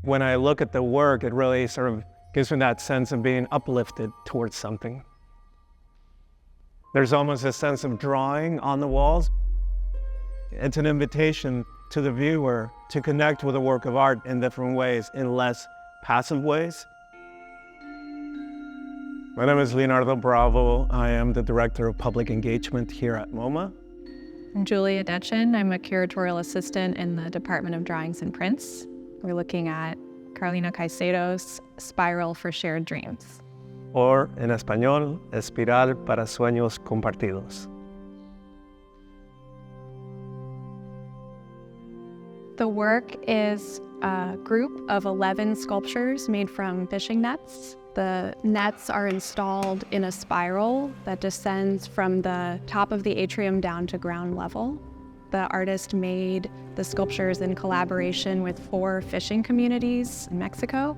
When I look at the work, it really sort of gives me that sense of being uplifted towards something. There's almost a sense of drawing on the walls. It's an invitation to the viewer to connect with a work of art in different ways, in less passive ways. My name is Leonardo Bravo. I am the Director of Public Engagement here at MoMA. I'm Julia Detchen. I'm a curatorial assistant in the Department of Drawings and Prints. We're looking at Carolina Caycedo's Spiral for Shared Dreams. Or, en español, Espiral para Sueños Compartidos. The work is a group of 11 sculptures made from fishing nets. The nets are installed in a spiral that descends from the top of the atrium down to ground level. The artist made the sculptures in collaboration with 4 fishing communities in Mexico.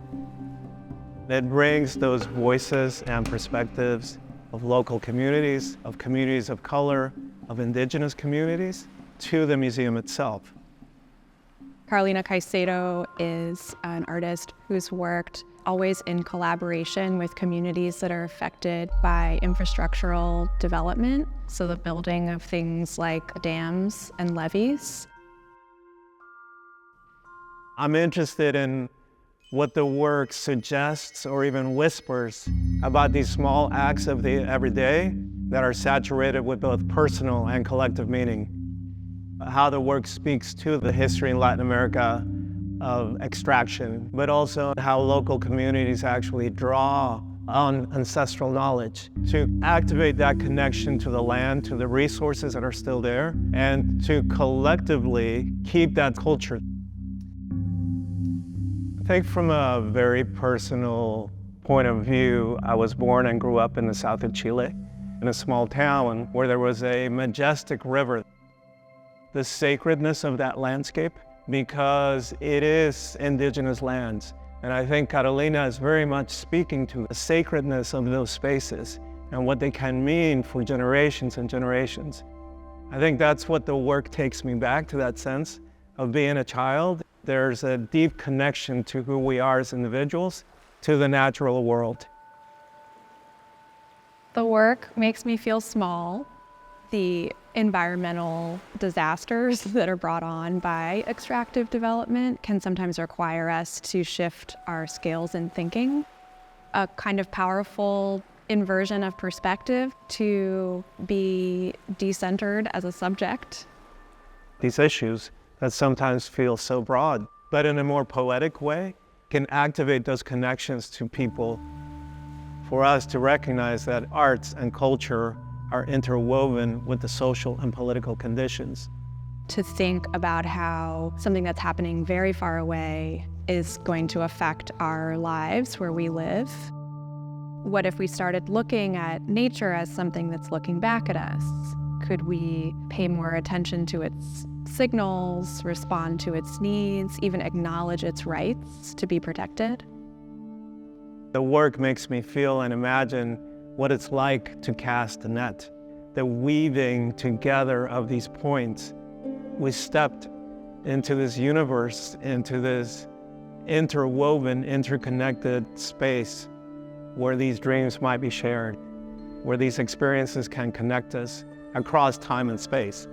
It brings those voices and perspectives of local communities of color, of indigenous communities, to the museum itself. Carolina Caycedo is an artist who's worked always in collaboration with communities that are affected by infrastructural development, so the building of things like dams and levees. I'm interested in what the work suggests or even whispers about these small acts of the everyday that are saturated with both personal and collective meaning. How the work speaks to the history in Latin America of extraction, but also how local communities actually draw on ancestral knowledge to activate that connection to the land, to the resources that are still there, and to collectively keep that culture. I think from a very personal point of view, I was born and grew up in the south of Chile, in a small town where there was a majestic river. The sacredness of that landscape, because it is indigenous lands. And I think Carolina is very much speaking to the sacredness of those spaces and what they can mean for generations and generations. I think that's what the work takes me back to, that sense of being a child. There's a deep connection to who we are as individuals, to the natural world. The work makes me feel small. The environmental disasters that are brought on by extractive development can sometimes require us to shift our scales in thinking. A kind of powerful inversion of perspective to be decentered as a subject. These issues that sometimes feel so broad, but in a more poetic way, can activate those connections to people. For us to recognize that arts and culture are interwoven with the social and political conditions. To think about how something that's happening very far away is going to affect our lives where we live. What if we started looking at nature as something that's looking back at us? Could we pay more attention to its signals, respond to its needs, even acknowledge its rights to be protected? The work makes me feel and imagine what it's like to cast a net, the weaving together of these points. We stepped into this universe, into this interwoven, interconnected space where these dreams might be shared, where these experiences can connect us across time and space.